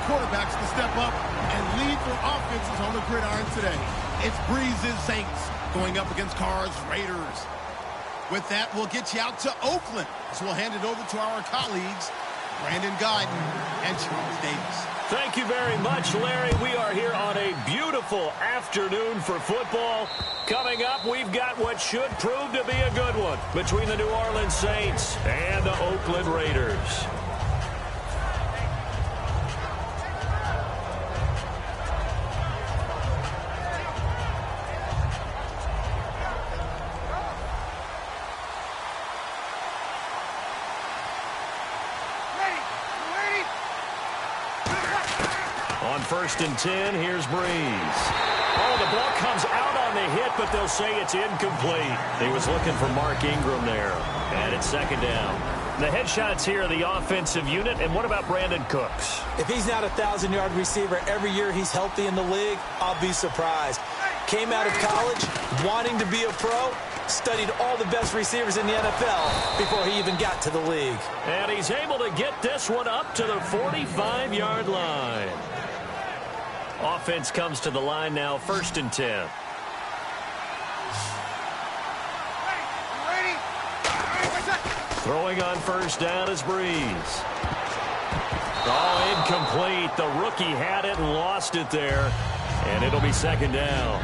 quarterbacks to step up and lead their offenses on the gridiron today. It's Breeze's Saints going up against Carr's Raiders. With that, we'll get you out to Oakland, so we'll hand it over to our colleagues, Brandon Guyton and Charles Davis. Thank you very much, Larry. We are here on a beautiful afternoon for football. Coming up, we've got what should prove to be a good one between the New Orleans Saints and the Oakland Raiders. First and 10, here's Breeze. Oh, the ball comes out on the hit, but they'll say it's incomplete. He was looking for Mark Ingram there, and it's second down. The headshots here are the offensive unit, and what about Brandon Cooks? If he's not a 1,000-yard receiver every year he's healthy in the league, I'll be surprised. Came out of college wanting to be a pro, studied all the best receivers in the NFL before he even got to the league. And he's able to get this one up to the 45-yard line. Offense comes to the line now, first and 10. Throwing on first down is Breeze. Oh, incomplete. The rookie had it and lost it there. And it'll be second down.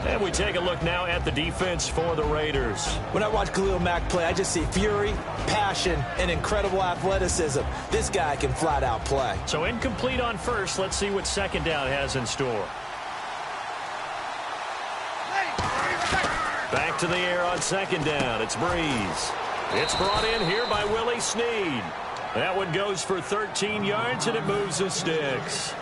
And we take a look now at the defense for the Raiders. When I watch Khalil Mack play, I just see fury, passion, and incredible athleticism. This guy can flat out play. So incomplete on first. Let's see what second down has in store. Back to the air on second down. It's Breeze. It's brought in here by Willie Snead. That one goes for 13 yards, and it moves the sticks.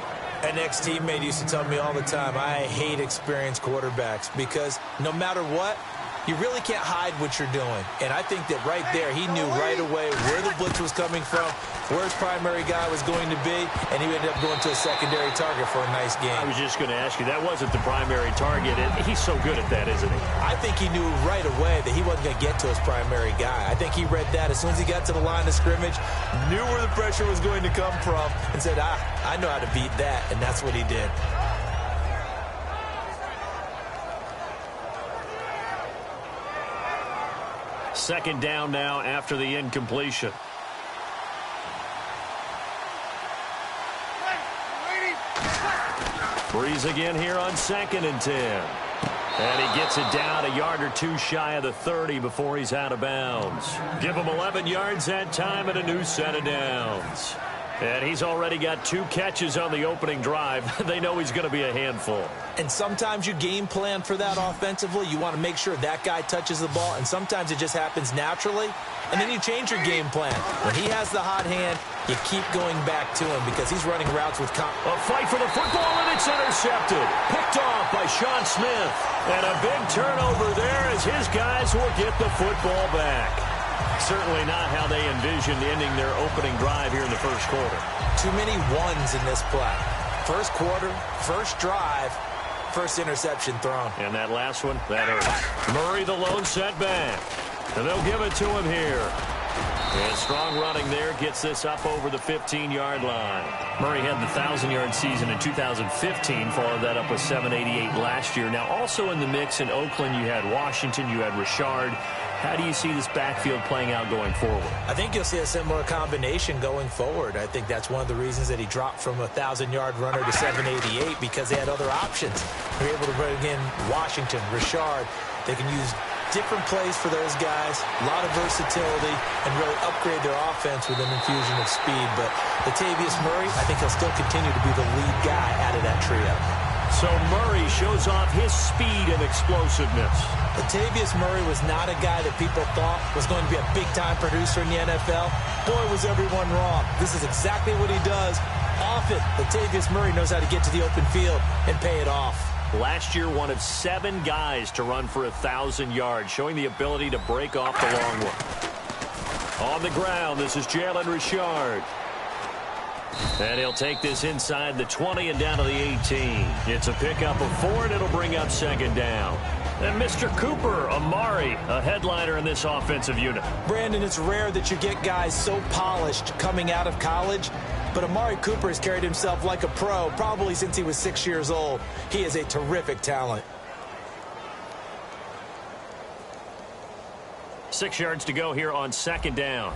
An ex-teammate used to tell me all the time, I hate experienced quarterbacks because no matter what, you really can't hide what you're doing. And I think that right there, he knew right away where the blitz was coming from, where his primary guy was going to be, and he ended up going to a secondary target for a nice game. I was just going to ask you, that wasn't the primary target, and he's so good at that, isn't he? I think he knew right away that he wasn't going to get to his primary guy. I think he read that as soon as he got to the line of scrimmage, knew where the pressure was going to come from, and said, I know how to beat that, and that's what he did. Second down now after the incompletion. Breeze again here on second and 10. And he gets it down a yard or two shy of the 30 before he's out of bounds. Give him 11 yards that time and a new set of downs. And he's already got 2 catches on the opening drive. They know he's going to be a handful. And sometimes you game plan for that offensively. You want to make sure that guy touches the ball, and sometimes it just happens naturally. And then you change your game plan. When he has the hot hand, you keep going back to him because he's running routes with a fight for the football, and it's intercepted. Picked off by Sean Smith. And a big turnover there as his guys will get the football back. Certainly not how they envisioned ending their opening drive here in the first quarter. Too many ones in this play. First quarter, first drive, first interception thrown. And that last one, that hurts. Murray the lone setback. And they'll give it to him here. And strong running there gets this up over the 15-yard line. Murray had the 1,000-yard season in 2015, followed that up with 788 last year. Now, also in the mix in Oakland, you had Washington, you had Richard. How do you see this backfield playing out going forward? I think you'll see a similar combination going forward. I think that's one of the reasons that he dropped from a 1,000-yard runner to 788 because they had other options. They're able to bring in Washington, Richard. They can use different plays for those guys, a lot of versatility, and really upgrade their offense with an infusion of speed. But Latavius Murray, I think he'll still continue to be the lead guy out of that trio. So Murray shows off his speed and explosiveness. Latavius Murray was not a guy that people thought was going to be a big-time producer in the NFL. Boy, was everyone wrong. This is exactly what he does. Often, Latavius Murray knows how to get to the open field and pay it off. Last year, one of 7 guys to run for 1,000 yards, showing the ability to break off the long one. On the ground, this is Jalen Richard. And he'll take this inside the 20 and down to the 18. It's a pickup of 4, and it'll bring up second down. And Mr. Cooper Amari, a headliner in this offensive unit. Brandon, it's rare that you get guys so polished coming out of college. But Amari Cooper has carried himself like a pro probably since he was 6 years old. He is a terrific talent. 6 yards to go here on second down.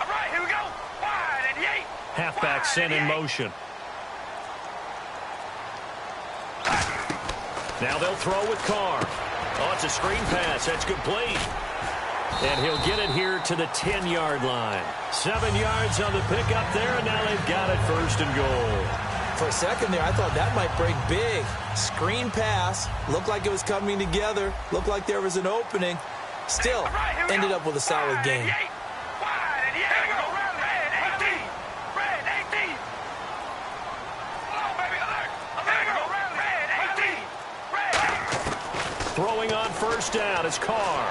All right, here we go. Wide and yay. Halfback sent in motion. Now they'll throw with Carr. Oh, it's a screen pass. That's complete. And he'll get it here to the 10-yard line. 7 yards on the pickup there, and now they've got it first and goal. For a second there, I thought that might break big. Screen pass. Looked like it was coming together. Looked like there was an opening. Still, ended up with a solid game. Throwing on first down is Carr.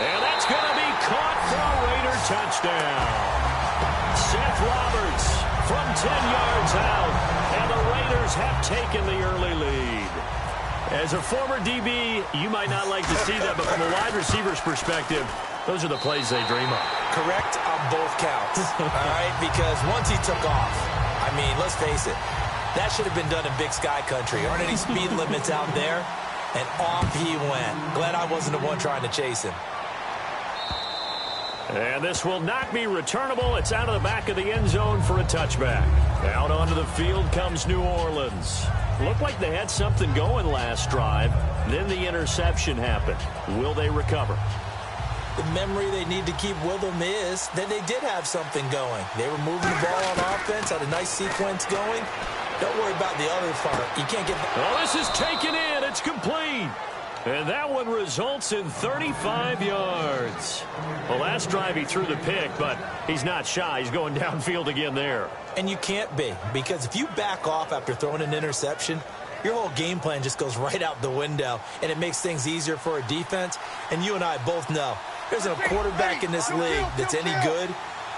And that's going to be caught for a Raider touchdown. Seth Roberts from 10 yards out, and the Raiders have taken the early lead. As a former DB, you might not like to see that, but from a wide receiver's perspective, those are the plays they dream of. Correct on both counts, all right? Because once he took off, I mean, let's face it, that should have been done in Big Sky Country. Aren't any speed limits out there? And off he went. Glad I wasn't the one trying to chase him. And this will not be returnable. It's out of the back of the end zone for a touchback. Out onto the field comes New Orleans. Looked like they had something going last drive. Then the interception happened. Will they recover? The memory they need to keep with them is that they did have something going. They were moving the ball on offense, had a nice sequence going. Don't worry about the other part. You can't get... Oh, this is taken in. It's complete. And that one results in 35 yards. Well, last drive he threw the pick, but he's not shy. He's going downfield again there. And you can't be, because if you back off after throwing an interception, your whole game plan just goes right out the window, and it makes things easier for a defense. And you and I both know there's a quarterback in this league that's any good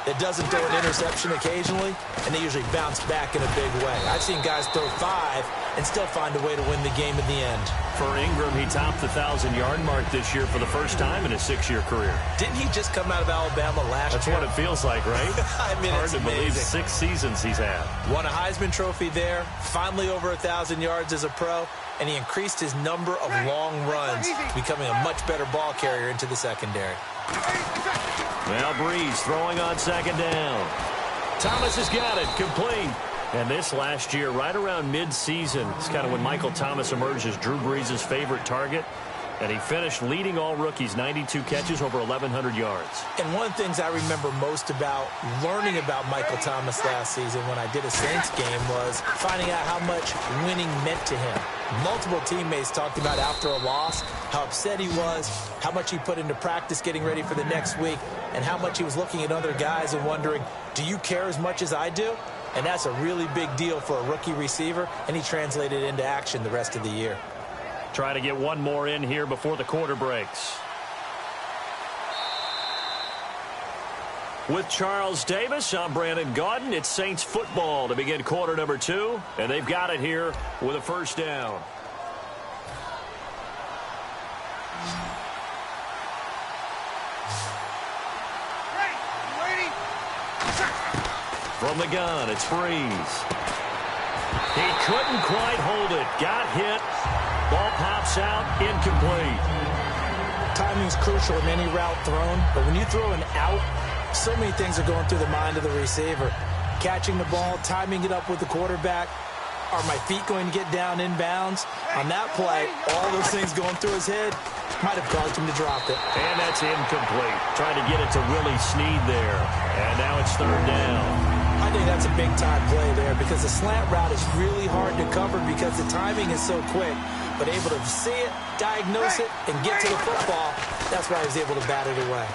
that doesn't throw an interception occasionally, and they usually bounce back in a big way. I've seen guys throw 5 and still find a way to win the game in the end. For Ingram, he topped the 1,000-yard mark this year for the first time in his 6-year career. Didn't he just come out of Alabama last year? That's what it feels like, right? I mean, hard it's to amazing. believe 6 seasons he's had. Won a Heisman Trophy there, finally over 1,000 yards as a pro, and he increased his number of long runs, becoming a much better ball carrier into the secondary. Now Breeze throwing on second down. Thomas has got it, complete. And this last year, right around mid-season, it's kind of when Michael Thomas emerged as Drew Brees' favorite target. And he finished leading all rookies, 92 catches, over 1,100 yards. And one of the things I remember most about learning about Michael Thomas last season when I did a Saints game was finding out how much winning meant to him. Multiple teammates talked about after a loss, how upset he was, how much he put into practice getting ready for the next week, and how much he was looking at other guys and wondering, do you care as much as I do? And that's a really big deal for a rookie receiver, and he translated it into action the rest of the year. Try to get one more in here before the quarter breaks. With Charles Davis, I'm Brandon Gaudin. It's Saints football to begin quarter number 2, and they've got it here with a first down. From the gun, it's Breeze. He couldn't quite hold it. Got hit. Ball pops out, incomplete. Timing's crucial in any route thrown, but when you throw an out, so many things are going through the mind of the receiver. Catching the ball, timing it up with the quarterback. Are my feet going to get down inbounds? On that play, all those things going through his head might have caused him to drop it. And that's incomplete. Trying to get it to Willie Snead there. And now it's third down. I think that's a big-time play there because the slant route is really hard to cover because the timing is so quick. But able to see it, diagnose it, and get to the football, that's why he was able to bat it away.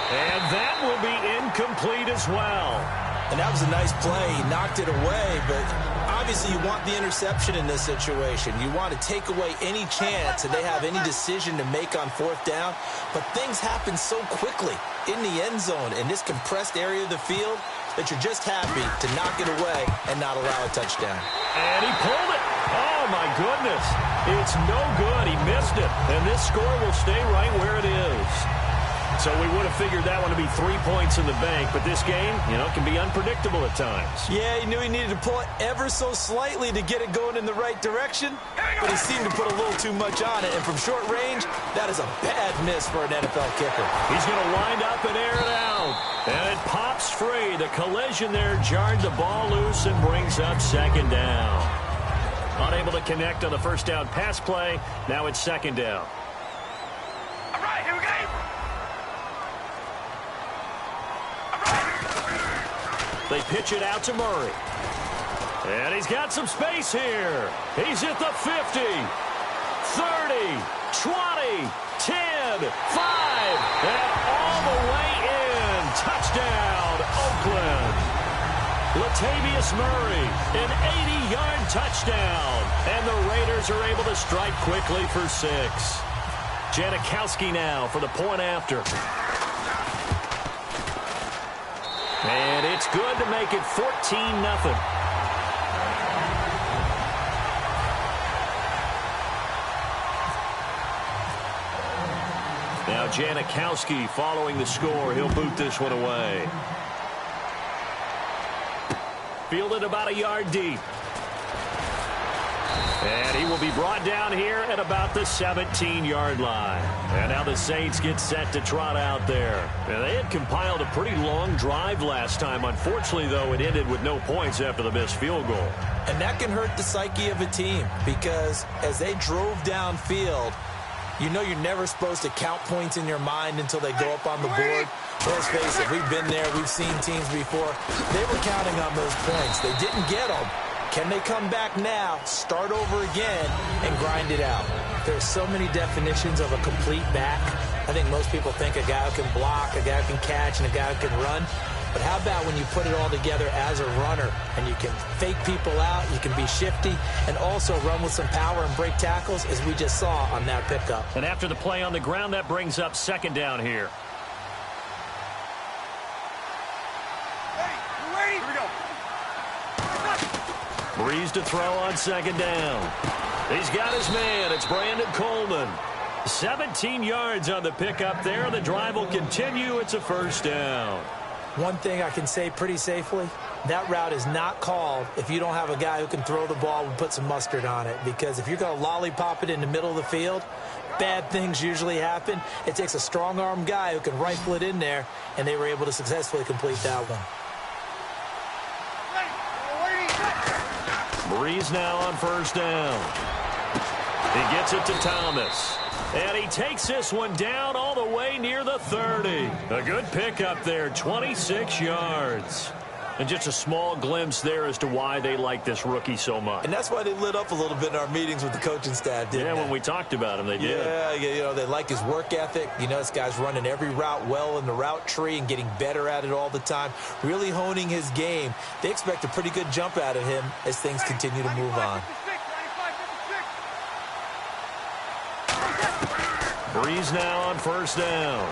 And that will be incomplete as well. And that was a nice play. He knocked it away, but obviously you want the interception in this situation. You want to take away any chance that they have any decision to make on fourth down. But things happen so quickly in the end zone in this compressed area of the field that you're just happy to knock it away and not allow a touchdown. And he pulled it. Oh, my goodness. It's no good. He missed it. And this score will stay right where it is. So we would have figured that one to be 3 points in the bank, but this game, can be unpredictable at times. Yeah, he knew he needed to pull it ever so slightly to get it going in the right direction, but he seemed to put a little too much on it, and from short range, that is a bad miss for an NFL kicker. He's going to wind up and air it out, and it pops free. The collision there jarred the ball loose and brings up second down. Unable to connect on the first down pass play. Now it's second down. All right, here we go. They pitch it out to Murray. And he's got some space here. He's at the 50, 30, 20, 10, 5, and all the way in. Touchdown, Oakland. Latavius Murray, an 80-yard touchdown. And the Raiders are able to strike quickly for 6. Janikowski now for the point after. And it's good to make it 14-0. Now Janikowski following the score. He'll boot this one away. Fielded about a yard deep. And he will be brought down here at about the 17-yard line. And now the Saints get set to trot out there. And they had compiled a pretty long drive last time. Unfortunately, though, it ended with no points after the missed field goal. And that can hurt the psyche of a team because as they drove downfield, you know you're never supposed to count points in your mind until they go up on the board. Let's face it, we've been there. We've seen teams before. They were counting on those points. They didn't get them. Can they come back now, start over again, and grind it out? There's so many definitions of a complete back. I think most people think a guy who can block, a guy who can catch, and a guy who can run. But how about when you put it all together as a runner, and you can fake people out, you can be shifty, and also run with some power and break tackles, as we just saw on that pickup. And after the play on the ground, that brings up second down here. Ready? Here we go. Breeze to throw on second down. He's got his man. It's Brandon Coleman. 17 yards on the pickup there. The drive will continue. It's a first down. One thing I can say pretty safely, that route is not called if you don't have a guy who can throw the ball and put some mustard on it. Because if you're going to lollipop it in the middle of the field, bad things usually happen. It takes a strong-arm guy who can rifle it in there, and they were able to successfully complete that one. Breeze now on first down. He gets it to Thomas. And he takes this one down all the way near the 30. A good pickup there, 26 yards. And just a small glimpse there as to why they like this rookie so much. And that's why they lit up a little bit in our meetings with the coaching staff, didn't they? Yeah, when we talked about him, they did. Yeah, they like his work ethic. This guy's running every route well in the route tree and getting better at it all the time, really honing his game. They expect a pretty good jump out of him as things continue to move on. Breeze now on first down.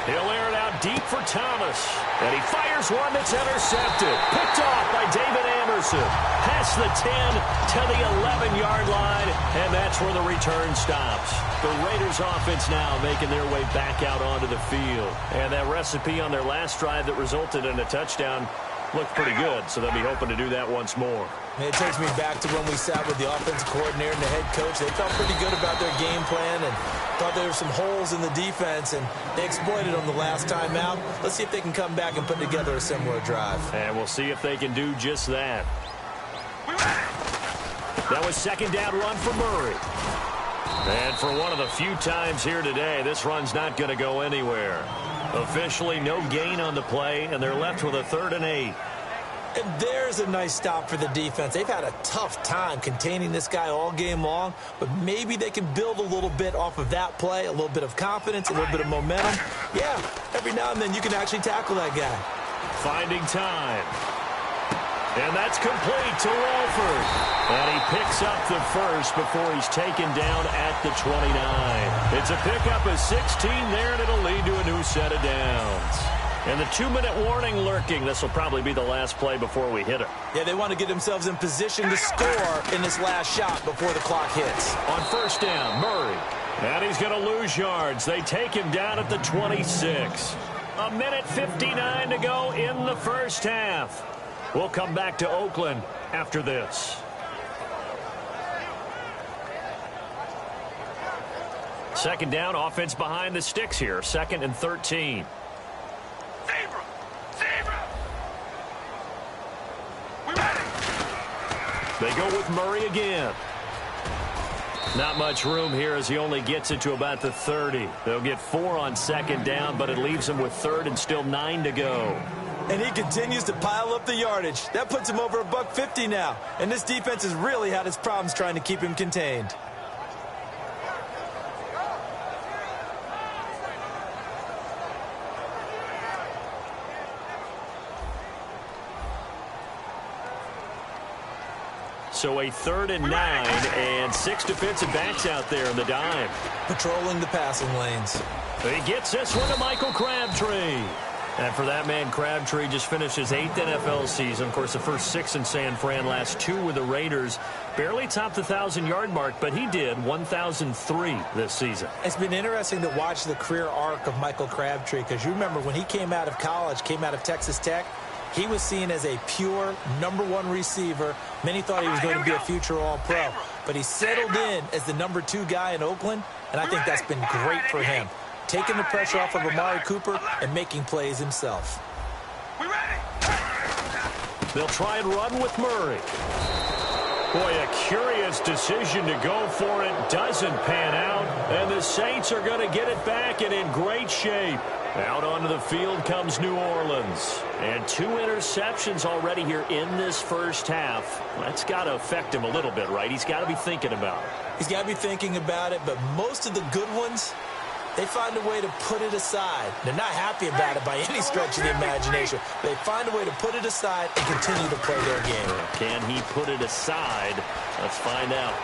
He'll air it out deep for Thomas. And he fires one that's intercepted. Picked off by David Amerson. Past the 10 to the 11-yard line. And that's where the return stops. The Raiders offense now making their way back out onto the field. And that recipe on their last drive that resulted in a touchdown looked pretty good, so they'll be hoping to do that once more. It takes me back to when we sat with the offensive coordinator and the head coach. They felt pretty good about their game plan and thought there were some holes in the defense, and they exploited them the last time out. Let's see if they can come back and put together a similar drive. And we'll see if they can do just that. That was second down run for Murray. And for one of the few times here today, this run's not going to go anywhere. Officially no gain on the play, and they're left with a 3rd and 8. And there's a nice stop for the defense. They've had a tough time containing this guy all game long, but maybe they can build a little bit off of that play, a little bit of confidence, a little bit of momentum. Yeah, every now and then you can actually tackle that guy. Finding time. And that's complete to Wolford. And he picks up the first before he's taken down at the 29. It's a pickup of 16 there, and it'll lead to a new set of downs. And the 2-minute warning lurking. This will probably be the last play before we hit it. Yeah, they want to get themselves in position to score in this last shot before the clock hits. On first down, Murray. And he's going to lose yards. They take him down at the 26. A minute 59 to go in the first half. We'll come back to Oakland after this. Second down, offense behind the sticks here. 2nd and 13. Zebra! Zebra! We ready? They go with Murray again. Not much room here as he only gets it to about the 30. They'll get 4 on 2nd down, but it leaves him with 3rd and still 9 to go. And he continues to pile up the yardage. That puts him over $150 now. And this defense has really had its problems trying to keep him contained. So a 3rd and 9 and 6 defensive backs out there in the dime. Patrolling the passing lanes. He gets this one to Michael Crabtree. And for that man, Crabtree just finished his 8th NFL season. Of course, the first 6 in San Fran, last 2 with the Raiders. Barely topped the 1,000-yard mark, but he did 1,003 this season. It's been interesting to watch the career arc of Michael Crabtree, because you remember when he came out of college, came out of Texas Tech, he was seen as a pure #1 receiver. Many thought he was going to be a future All-Pro. But he settled in as the #2 guy in Oakland, and I think that's been great for him. Taking the pressure off of Amari Cooper and making plays himself. We ready? They'll try and run with Murray. Boy, a curious decision to go for it. Doesn't pan out. And the Saints are going to get it back and in great shape. Out onto the field comes New Orleans. And 2 interceptions already here in this first half. That's got to affect him a little bit, right? He's got to be thinking about it. He's got to be thinking about it, but most of the good ones, they find a way to put it aside. They're not happy about it by any stretch of the imagination. They find a way to put it aside and continue to play their game. Can he put it aside? Let's find out.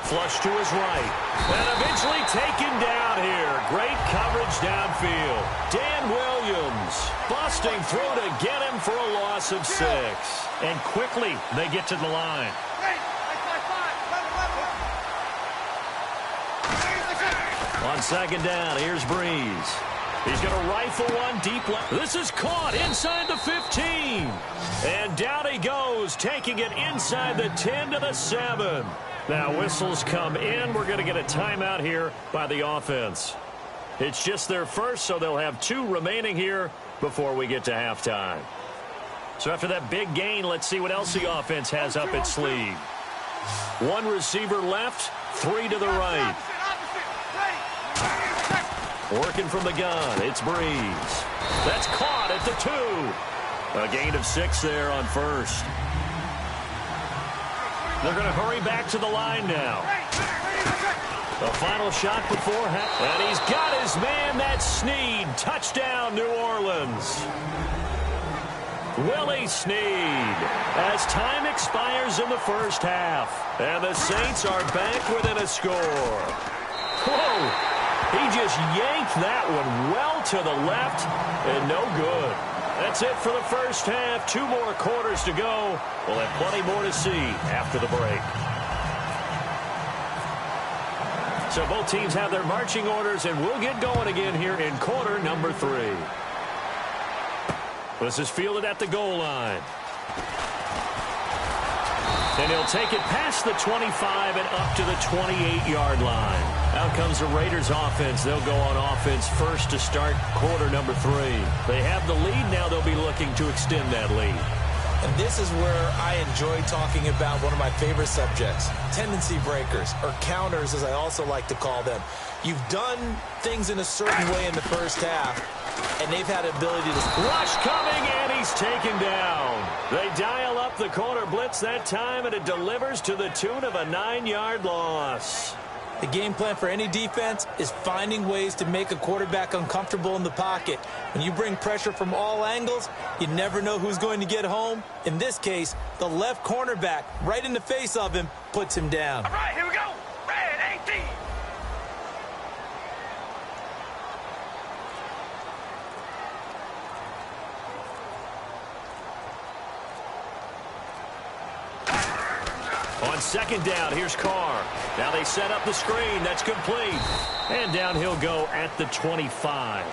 Flush to his right. And eventually taken down here. Great coverage downfield. Dan Williams busting through to get him for a loss of 6. And quickly they get to the line. On 2nd down, here's Breeze. He's going to rifle one deep left. This is caught inside the 15. And down he goes, taking it inside the 10 to the 7. Now whistles come in. We're going to get a timeout here by the offense. It's just their first, so they'll have 2 remaining here before we get to halftime. So after that big gain, let's see what else the offense has up its sleeve. 1 receiver left, 3 to the right. Working from the gun, it's Breeze. That's caught at the 2. A gain of 6 there on 1st. They're going to hurry back to the line now. The final shot before half. And he's got his man, that's Snead. Touchdown, New Orleans. Willie Snead. As time expires in the first half. And the Saints are back within a score. Whoa. He just yanked that one well to the left, and no good. That's it for the first half. 2 more quarters to go. We'll have plenty more to see after the break. So both teams have their marching orders, and we'll get going again here in quarter number 3. This is fielded at the goal line. And he'll take it past the 25 and up to the 28-yard line. Out comes the Raiders offense. They'll go on offense first to start quarter number 3. They have the lead now. They'll be looking to extend that lead. And this is where I enjoy talking about one of my favorite subjects, tendency breakers, or counters as I also like to call them. You've done things in a certain way in the first half, and they've had the ability to... Rush coming, and he's taken down. They dial up the corner blitz that time, and it delivers to the tune of a 9-yard loss. The game plan for any defense is finding ways to make a quarterback uncomfortable in the pocket. When you bring pressure from all angles, you never know who's going to get home. In this case, the left cornerback, right in the face of him, puts him down. All right, here we go. Red 18. On second down, here's Carr. Now they set up the screen. That's complete. And down he'll go at the 25.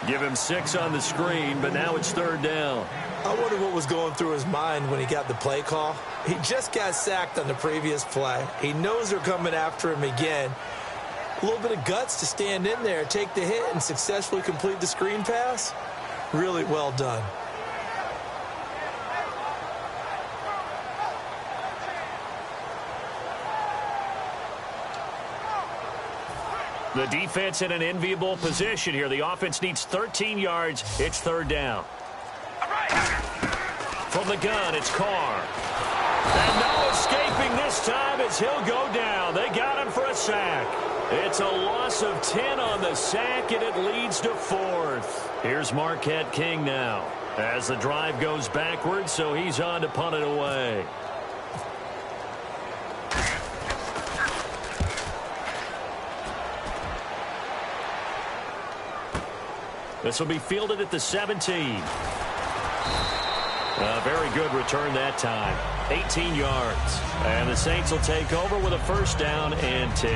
Give him 6 on the screen, but now it's third down. I wonder what was going through his mind when he got the play call. He just got sacked on the previous play. He knows they're coming after him again. A little bit of guts to stand in there, take the hit, and successfully complete the screen pass. Really well done. The defense in an enviable position here. The offense needs 13 yards. It's third down. From the gun, it's Carr. And no escaping this time as he'll go down. They got him for a sack. It's a loss of 10 on the sack, and it leads to 4th. Here's Marquette King now as the drive goes backwards, so he's on to punt it away. This will be fielded at the 17. A very good return that time. 18 yards. And the Saints will take over with a first down and 10.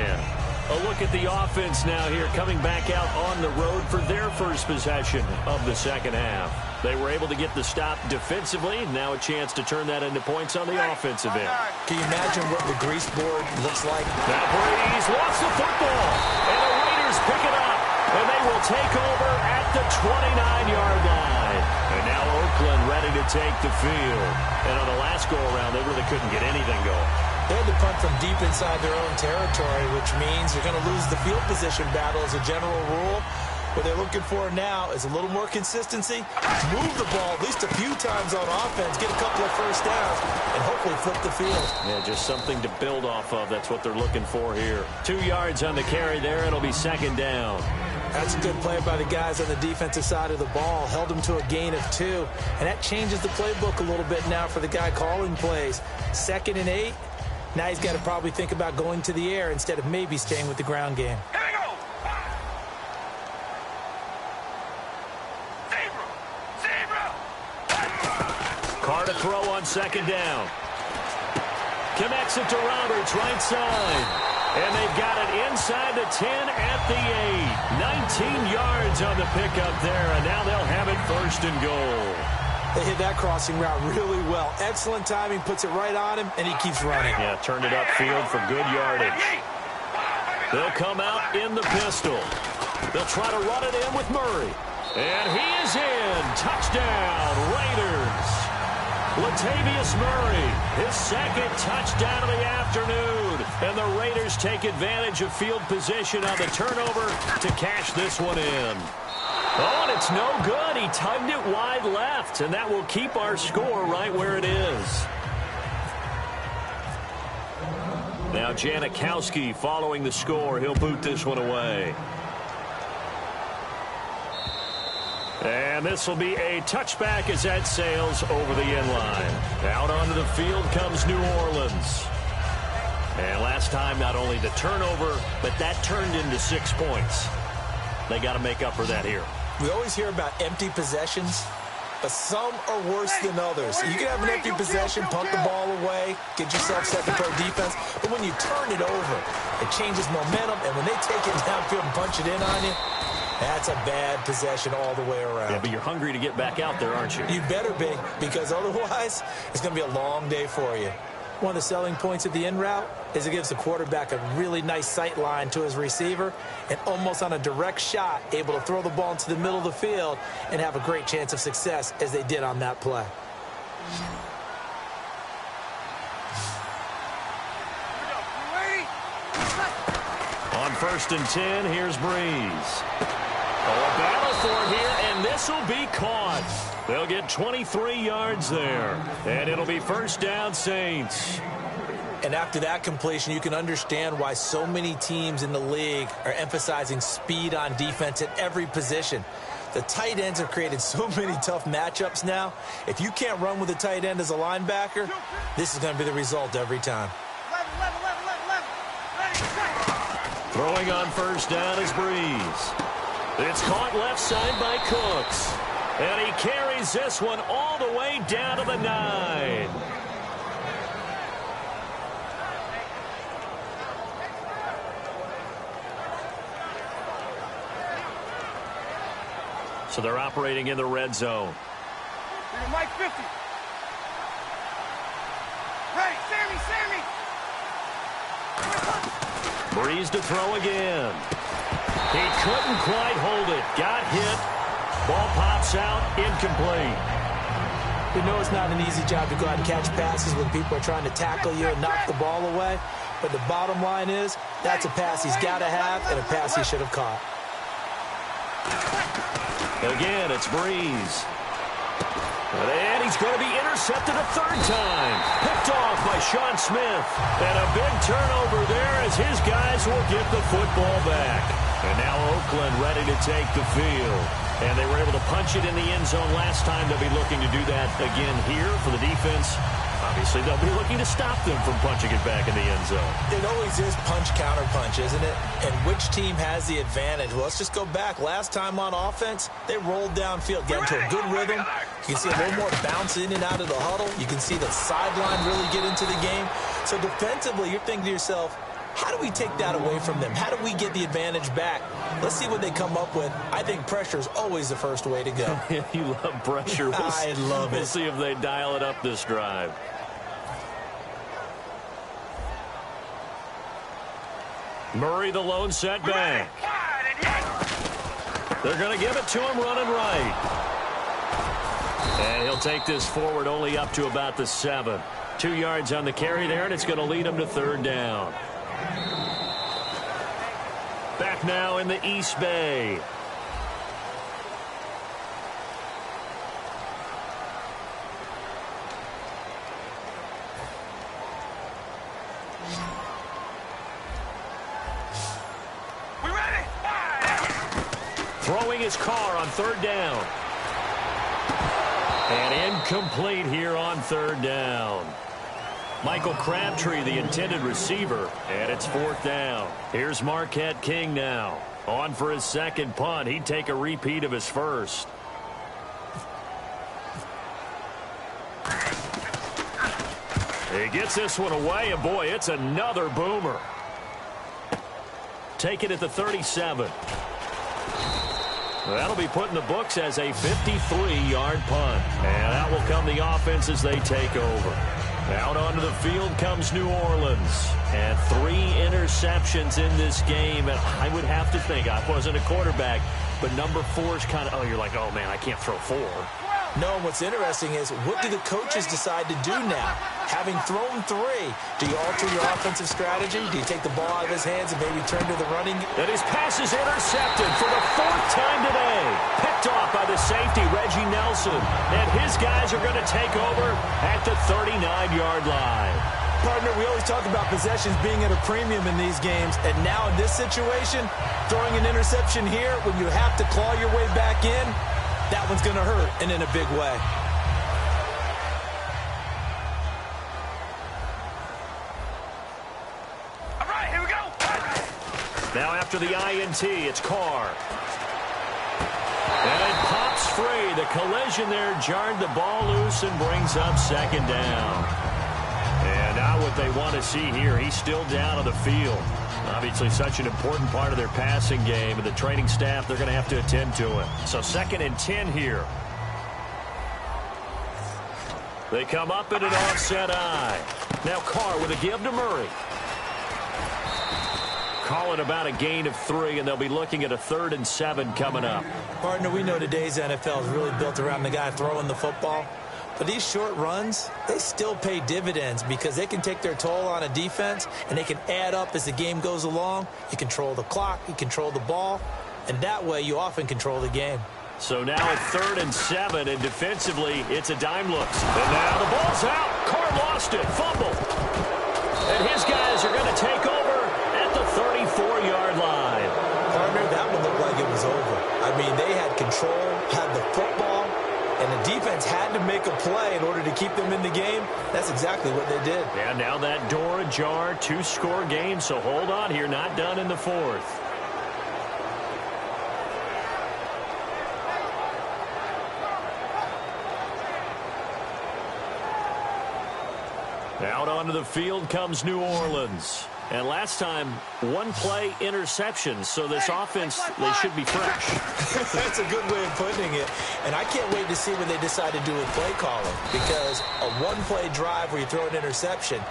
A look at the offense now here, coming back out on the road for their first possession of the second half. They were able to get the stop defensively. Now a chance to turn that into points on the offensive end. Can you imagine what the grease board looks like? Now Breeze lost the football. And the Raiders pick it up. And they will take over at the 29-yard line. And now Oakland ready to take the field. And on the last go-around, they really couldn't get anything going. They had to punt from deep inside their own territory, which means you're going to lose the field position battle as a general rule. What they're looking for now is a little more consistency, move the ball at least a few times on offense, get a couple of first downs, and hopefully flip the field. Yeah, just something to build off of. That's what they're looking for here. 2 yards on the carry there. It'll be second down. That's a good play by the guys on the defensive side of the ball. Held them to a gain of 2. And that changes the playbook a little bit now for the guy calling plays. 2nd and 8. Now he's got to probably think about going to the air instead of maybe staying with the ground game. Here we go. Zebra. Carr to throw on second down. Connects it to Roberts, right side. And they've got it inside the 10 at the 8. 19 yards on the pickup there, and now they'll have it first and goal. They hit that crossing route really well. Excellent timing, puts it right on him, and he keeps running. Yeah, turned it upfield for good yardage. They'll come out in the pistol. They'll try to run it in with Murray. And he is in. Touchdown, Raiders. Latavius Murray, his second touchdown of the afternoon. And the Raiders take advantage of field position on the turnover to cash this one in. Oh, and it's no good. He tugged it wide left, and that will keep our score right where it is. Now Janikowski following the score. He'll boot this one away. And this will be a touchback as that sails over the end line. Out onto the field comes New Orleans. And last time, not only the turnover, but that turned into 6 points. They got to make up for that here. We always hear about empty possessions, but some are worse than others. You can have an empty possession, punt the ball away, get yourself set to play defense, but when you turn it over, it changes momentum, and when they take it downfield and punch it in on you, that's a bad possession all the way around. Yeah, but you're hungry to get back out there, aren't you? You better be, because otherwise, it's going to be a long day for you. One of the selling points of the in route is it gives the quarterback a really nice sight line to his receiver, and almost on a direct shot, able to throw the ball into the middle of the field and have a great chance of success as they did on that play. On 1st and 10, here's Breeze. Oh, a battle for it here, and this will be caught. They'll get 23 yards there, and it'll be first down, Saints. And after that completion, you can understand why so many teams in the league are emphasizing speed on defense at every position. The tight ends have created so many tough matchups now. If you can't run with a tight end as a linebacker, this is going to be the result every time. Throwing on first down is Breeze. It's caught left side by Cooks. And he carries this one all the way down to the 9. So they're operating in the red zone. Mike 50. Ready, Sammy. Breeze to throw again. He couldn't quite hold it. Got hit. Ball pops out. Incomplete. We know it's not an easy job to go out and catch passes when people are trying to tackle you and knock the ball away. But the bottom line is, that's a pass he's got to have and a pass he should have caught. Again, it's Breeze. And he's going to be intercepted a third time. Picked off by Sean Smith. And a big turnover there as his guys will get the football back. And now Oakland ready to take the field. And they were able to punch it in the end zone last time. They'll be looking to do that again here for the defense. Obviously, they'll be looking to stop them from punching it back in the end zone. It always is punch-counter-punch, isn't it? And which team has the advantage? Well, let's just go back. Last time on offense, they rolled downfield, get into a good rhythm. You can see a little more bounce in and out of the huddle. You can see the sideline really get into the game. So defensively, you're thinking to yourself, how do we take that away from them? How do we get the advantage back? Let's see what they come up with. I think pressure is always the first way to go. You love pressure. I love it. We'll see if they dial it up this drive. Murray, the lone setback. They're going to give it to him running right. And he'll take this forward only up to about the 7. 2 yards on the carry there, and it's going to lead him to third down. Back now in the East Bay. Throwing his car on third down. And incomplete here on third down. Michael Crabtree, the intended receiver, and it's fourth down. Here's Marquette King now. On for his second punt. He'd take a repeat of his first. He gets this one away, and boy, it's another boomer. Take it at the 37. That'll be put in the books as a 53-yard punt. And out will come the offense as they take over. Out onto the field comes New Orleans. And 3 interceptions in this game. And I would have to think, I wasn't a quarterback, but number 4 is kind of, oh, you're like, oh, man, I can't throw 4. No, what's interesting is, what do the coaches decide to do now? Having thrown 3, do you alter your offensive strategy? Do you take the ball out of his hands and maybe turn to the running? And his pass is intercepted for the 4th time today. Picked off by the safety, Reggie Nelson. And his guys are going to take over at the 39-yard line. Partner, we always talk about possessions being at a premium in these games. And now in this situation, throwing an interception here when you have to claw your way back in, that one's going to hurt, and in a big way. All right, here we go. Now after the INT, it's Carr. And it pops free. The collision there jarred the ball loose and brings up second down. And now what they want to see here, he's still down on the field. Obviously such an important part of their passing game, and the training staff, they're going to have to attend to it. So 2nd and 10 here. They come up in an offset eye. Now Carr with a give to Murray. Call it about a gain of 3, and they'll be looking at a 3rd and 7 coming up. Partner, we know today's NFL is really built around the guy throwing the football. But these short runs, they still pay dividends because they can take their toll on a defense, and they can add up as the game goes along. You control the clock, you control the ball, and that way you often control the game. So now a 3rd and 7, and defensively, it's a dime look. And now the ball's out. Carr lost it, fumble. And his guys are going to take over at the 34-yard line. Partner, that one looked like it was over. I mean, they had control, had the football, and the defense had to make a play in order to keep them in the game. That's exactly what they did. And now that door ajar, 2-score game, so hold on here, not done in the 4th. Out onto the field comes New Orleans. And last time, one play interception. So this offense, they should be fresh. That's a good way of putting it. And I can't wait to see what they decide to do with play calling. Because a one-play drive where you throw an interception,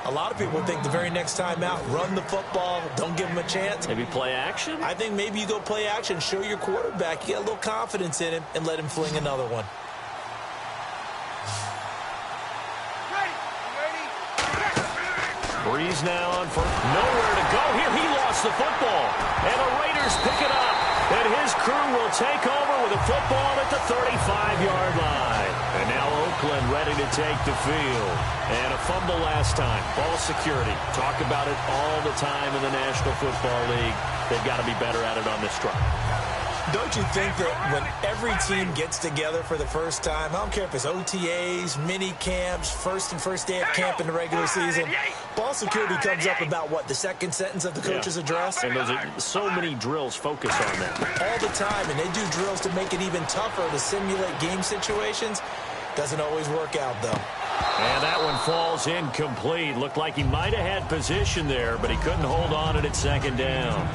a lot of people think the very next time out, run the football, don't give them a chance. Maybe play action? I think maybe you go play action, show your quarterback, you get a little confidence in him, and let him fling another one. Breeze now on for nowhere to go here. He lost the football. And the Raiders pick it up. And his crew will take over with a football at the 35-yard line. And now Oakland ready to take the field. And a fumble last time. Ball security. Talk about it all the time in the National Football League. They've got to be better at it on this drive. Don't you think that when every team gets together for the first time, I don't care if it's OTAs, mini camps, first day of camp in the regular season, ball security comes up about, what, the second sentence of the coach's address? And those are so many drills focus on that. All the time, and they do drills to make it even tougher to simulate game situations. Doesn't always work out, though. And that one falls incomplete. Looked like he might have had position there, but he couldn't hold on at second down.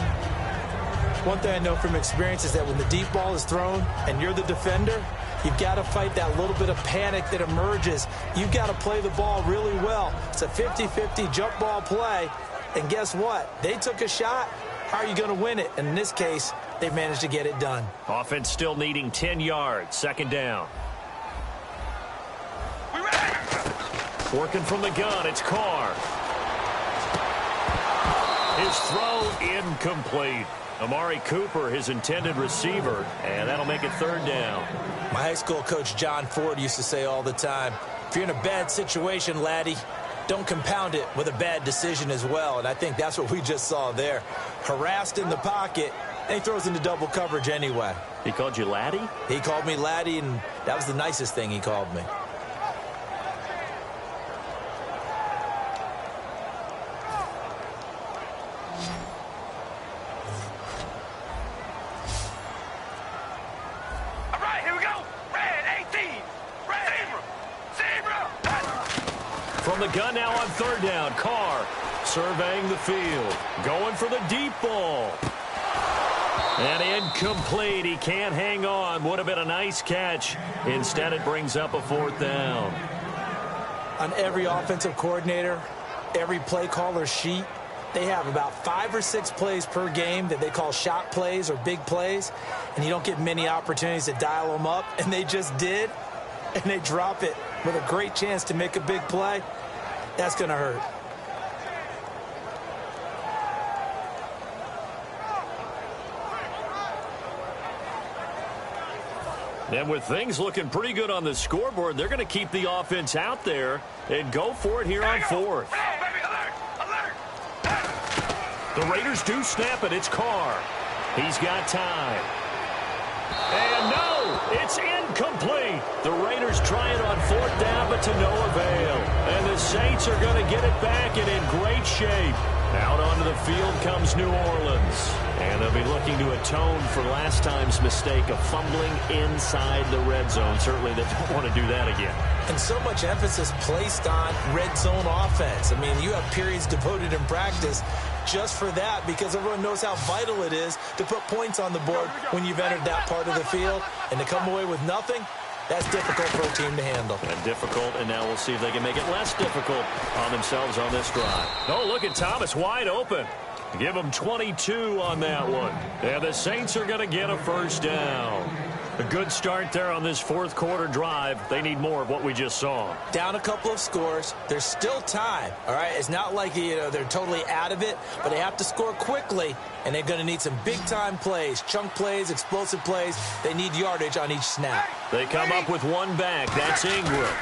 One thing I know from experience is that when the deep ball is thrown and you're the defender, you've got to fight that little bit of panic that emerges. You've got to play the ball really well. It's a 50-50 jump ball play. And guess what? They took a shot. How are you going to win it? And in this case, they managed to get it done. Offense still needing 10 yards. Second down. Working from the gun. It's Carr. His throw incomplete. Amari Cooper, his intended receiver, and that'll make it third down. My high school coach, John Ford, used to say all the time, if you're in a bad situation, laddie, don't compound it with a bad decision as well. And I think that's what we just saw there. Harassed in the pocket, and he throws into double coverage anyway. He called you laddie? He called me laddie, and that was the nicest thing he called me. From the gun now on third down. Carr surveying the field. Going for the deep ball. And incomplete. He can't hang on. Would have been a nice catch. Instead, it brings up a fourth down. On every offensive coordinator, every play caller sheet, they have about 5 or 6 plays per game that they call shot plays or big plays. And you don't get many opportunities to dial them up. And they just did. And they drop it with a great chance to make a big play. That's going to hurt. And with things looking pretty good on the scoreboard, they're going to keep the offense out there and go for it here on fourth. The Raiders do snap it. It's Carr. He's got time. And no, it's incomplete. The Raiders try it on fourth down, but to no avail. And the Saints are going to get it back and in great shape. Out onto the field comes New Orleans. And they'll be looking to atone for last time's mistake of fumbling inside the red zone. Certainly they don't want to do that again. And so much emphasis placed on red zone offense. I mean, you have periods devoted in practice just for that because everyone knows how vital it is to put points on the board when you've entered that part of the field. And to come away with nothing, that's difficult for a team to handle. And difficult, and now we'll see if they can make it less difficult on themselves on this drive. Oh, look at Thomas wide open. Give him 22 on that one. And the Saints are going to get a first down. A good start there on this fourth quarter drive. They need more of what we just saw. Down a couple of scores. There's still time, all right? It's not like, they're totally out of it, but they have to score quickly, and they're going to need some big-time plays, chunk plays, explosive plays. They need yardage on each snap. They come up with one back. That's Ingram.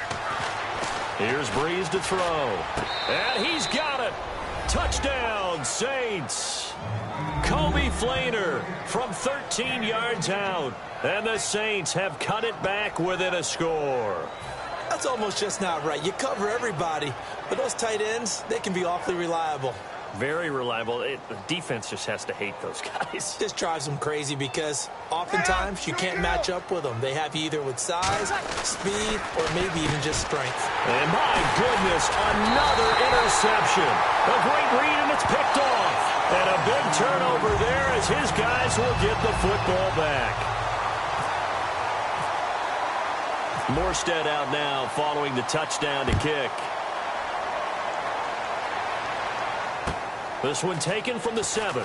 Here's Breeze to throw. And he's got it. Touchdown, Saints. Kobe Flainer from 13 yards out. And the Saints have cut it back within a score. That's almost just not right. You cover everybody, but those tight ends, they can be awfully reliable. Very reliable. The defense just has to hate those guys. This drives them crazy because oftentimes you can't match up with them. They have you either with size, speed, or maybe even just strength. And my goodness, another interception. A great read, and it's picked off. And a big turnover there as his guys will get the football back. Morstead out now following the touchdown to kick. This one taken from the 7.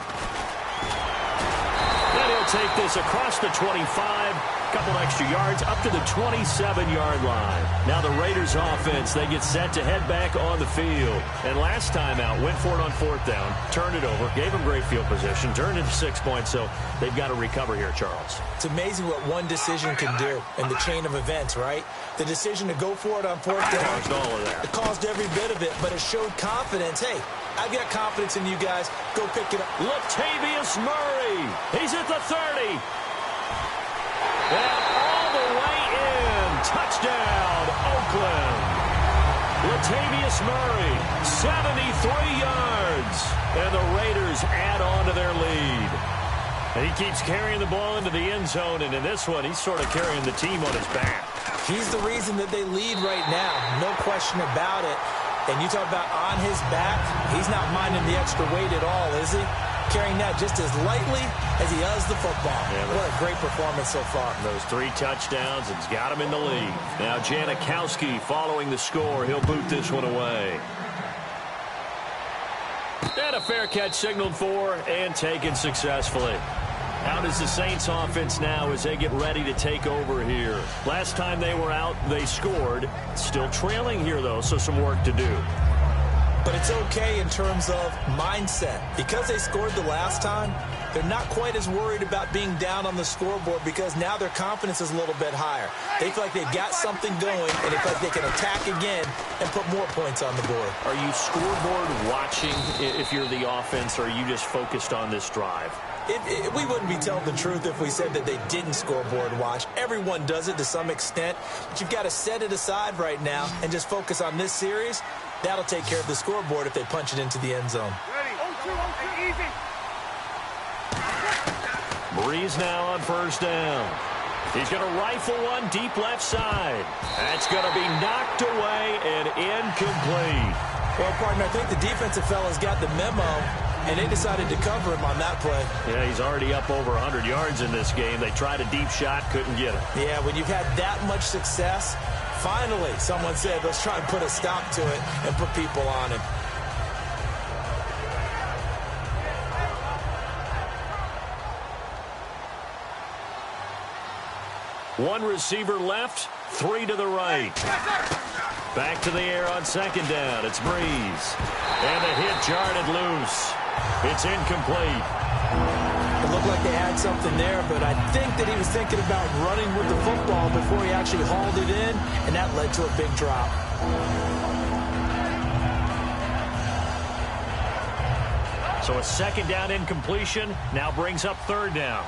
And he'll take this across the 25, couple extra yards up to the 27-yard line. Now the Raiders offense, they get set to head back on the field. And last time out, went for it on 4th down, turned it over, gave them great field position, turned it to 6 points, so they've got to recover here, Charles. It's amazing what one decision can do in the chain of events, right? The decision to go for it on 4th down. Caused all of that. It caused every bit of it, but it showed confidence. Hey, I've got confidence in you guys. Go pick it up. Latavius Murray. He's at the 30. And all the way in. Touchdown, Oakland. Latavius Murray, 73 yards. And the Raiders add on to their lead. And he keeps carrying the ball into the end zone. And in this one, he's sort of carrying the team on his back. He's the reason that they lead right now. No question about it. And you talk about on his back, he's not minding the extra weight at all, is he? Carrying that just as lightly as he does the football. Yeah, what a great performance so far. Those 3 touchdowns, it's got him in the lead. Now Janikowski following the score. He'll boot this one away. And a fair catch signaled for and taken successfully. Out is the Saints offense now as they get ready to take over here. Last time they were out, they scored. Still trailing here, though, so some work to do. But it's okay in terms of mindset. Because they scored the last time, they're not quite as worried about being down on the scoreboard because now their confidence is a little bit higher. They feel like they've got something going, and they feel like they can attack again and put more points on the board. Are you scoreboard watching if you're the offense, or are you just focused on this drive? We wouldn't be telling the truth if we said that they didn't scoreboard watch. Everyone does it to some extent, but you've got to set it aside right now and just focus on this series. That'll take care of the scoreboard if they punch it into the end zone. Ready. Easy. Breeze now on 1st down. He's going to rifle one deep left side. That's going to be knocked away and incomplete. Well, partner, I think the defensive fellas got the memo, and they decided to cover him on that play. Yeah, he's already up over 100 yards in this game. They tried a deep shot, couldn't get it. Yeah, when you've had that much success, finally someone said, let's try and put a stop to it and put people on him. One receiver left, 3 to the right. Back to the air on 2nd down. It's Breeze. And the hit jarred loose. It's incomplete. It looked like they had something there, but I think that he was thinking about running with the football before he actually hauled it in, and that led to a big drop. So a 2nd down incompletion now brings up 3rd down.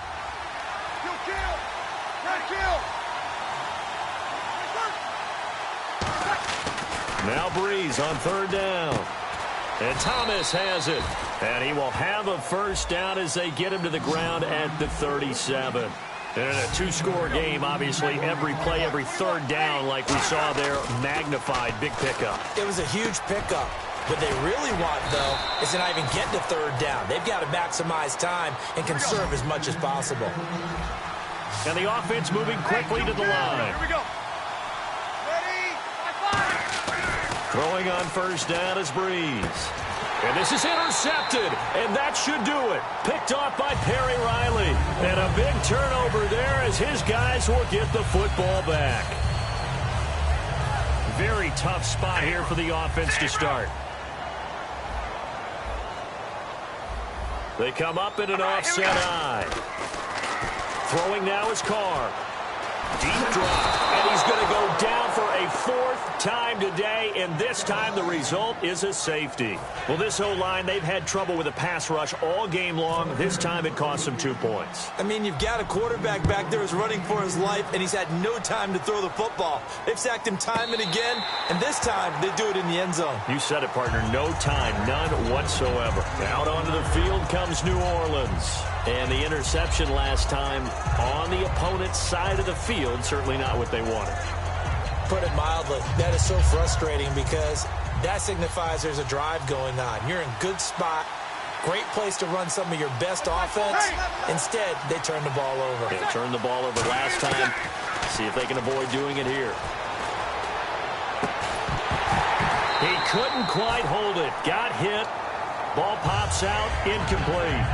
Now Breeze on 3rd down. And Thomas has it. And he will have a 1st down as they get him to the ground at the 37. And in a 2-score game, obviously, every play, every 3rd down, like we saw there, magnified, big pickup. It was a huge pickup. What they really want, though, is to not even get to 3rd down. They've got to maximize time and conserve as much as possible. And the offense moving quickly to the line. Here we go. Ready? Throwing on 1st down is Breeze. And this is intercepted, and that should do it. Picked off by Perry Riley. And a big turnover there as his guys will get the football back. Very tough spot here for the offense to start. They come up in an offset eye. Throwing now is Carr. Deep drop. And he's going to go down for a fourth time today, and this time the result is a safety. Well, this O-line, they've had trouble with a pass rush all game long. This time it cost them 2 points. I mean, you've got a quarterback back there who's running for his life, and he's had no time to throw the football. They've sacked him time and again, and this time they do it in the end zone. You said it, partner. No time, none whatsoever. Out onto the field comes New Orleans. And the interception last time on the opponent's side of the field, certainly not what they wanted. Put it mildly, that is so frustrating because that signifies there's a drive going on. You're in good spot, great place to run some of your best offense. Instead, they turn the ball over. They turned the ball over last time. See if they can avoid doing it here. He couldn't quite hold it. Got hit. Ball pops out, incomplete.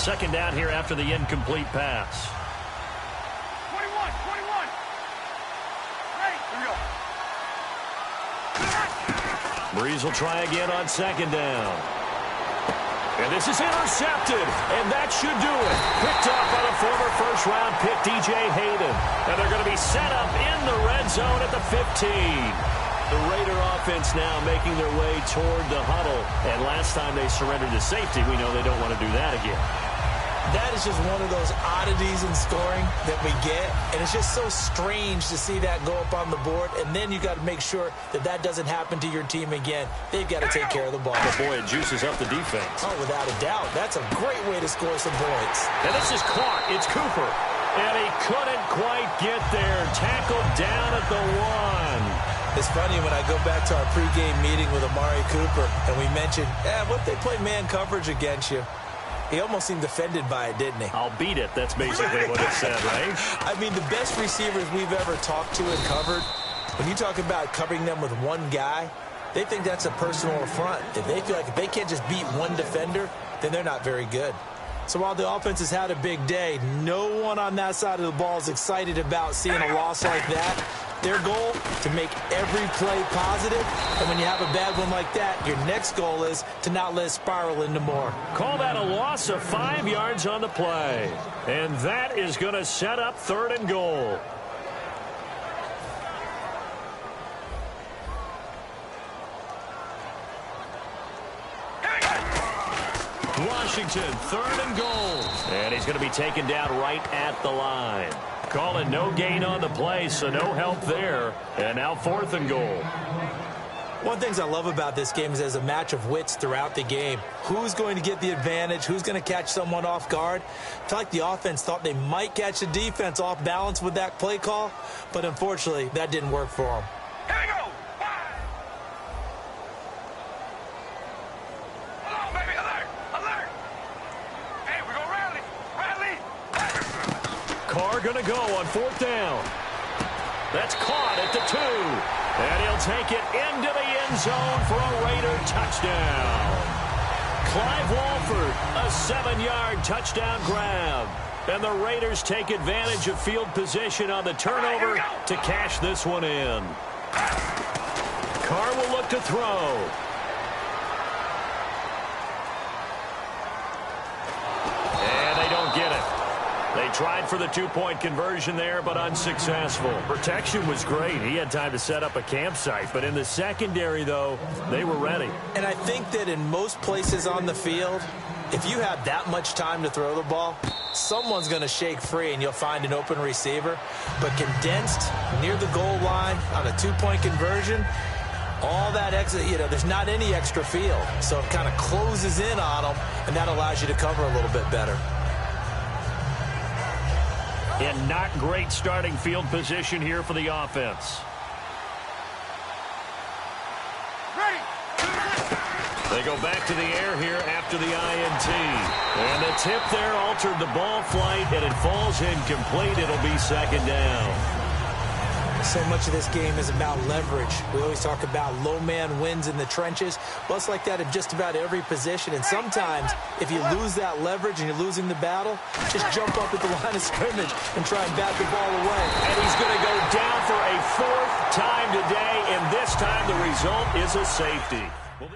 Second down here after the incomplete pass. 21. Hey, here we go. Breeze will try again on second down. And this is intercepted, and that should do it. Picked up by the former first-round pick, DJ Hayden. And they're going to be set up in the red zone at the 15. The Raider offense now making their way toward the huddle. And last time they surrendered to safety, we know they don't want to do that again. That is just one of those oddities in scoring that we get, and it's just so strange to see that go up on the board, and then you got to make sure that that doesn't happen to your team again. They've got to take care of the ball. But boy, it juices up the defense. Oh, without a doubt. That's a great way to score some points. And this is caught. It's Cooper. And he couldn't quite get there. Tackled down at the 1. It's funny when I go back to our pregame meeting with Amari Cooper, and we mentioned, what if they play man coverage against you? He almost seemed offended by it, didn't he? I'll beat it. That's basically what it said, right? I mean, the best receivers we've ever talked to and covered, when you talk about covering them with one guy, they think that's a personal affront. If they feel like if they can't just beat one defender, then they're not very good. So while the offense has had a big day, no one on that side of the ball is excited about seeing a loss like that. Their goal, to make every play positive, and when you have a bad one like that, your next goal is to not let it spiral into more. Call that a loss of 5 yards on the play. And that is going to set up 3rd and goal. Washington, 3rd and goal. And he's going to be taken down right at the line. Calling no gain on the play, so no help there. And now 4th and goal. One of the things I love about this game is there's a match of wits throughout the game. Who's going to get the advantage? Who's going to catch someone off guard? I feel like the offense thought they might catch the defense off balance with that play call, but unfortunately, that didn't work for them. Here we go. Hello, baby. Alert. Hey, we're going to rally. Carr going to go on 4th down. That's caught at the 2. And he'll take it into the end zone for a Raider touchdown. Clive Walford, a 7-yard touchdown grab. And the Raiders take advantage of field position on the turnover to cash this one in. Carr will look to throw. And they don't get it. They tried for the 2-point conversion there, but unsuccessful. Protection was great. He had time to set up a campsite. But in the secondary, though, they were ready. And I think that in most places on the field, if you have that much time to throw the ball, someone's going to shake free and you'll find an open receiver. But condensed near the goal line on a 2-point conversion, all that exit, there's not any extra field. So it kind of closes in on them, and that allows you to cover a little bit better. And not great starting field position here for the offense. Ready. They go back to the air here after the INT. And the tip there altered the ball flight, and it falls incomplete. It'll be 2nd down. So much of this game is about leverage. We always talk about low man wins in the trenches. Well, it's like that in just about every position. And sometimes, if you lose that leverage and you're losing the battle, just jump up at the line of scrimmage and try and bat the ball away. And he's going to go down for a 4th time today, and this time the result is a safety. Well,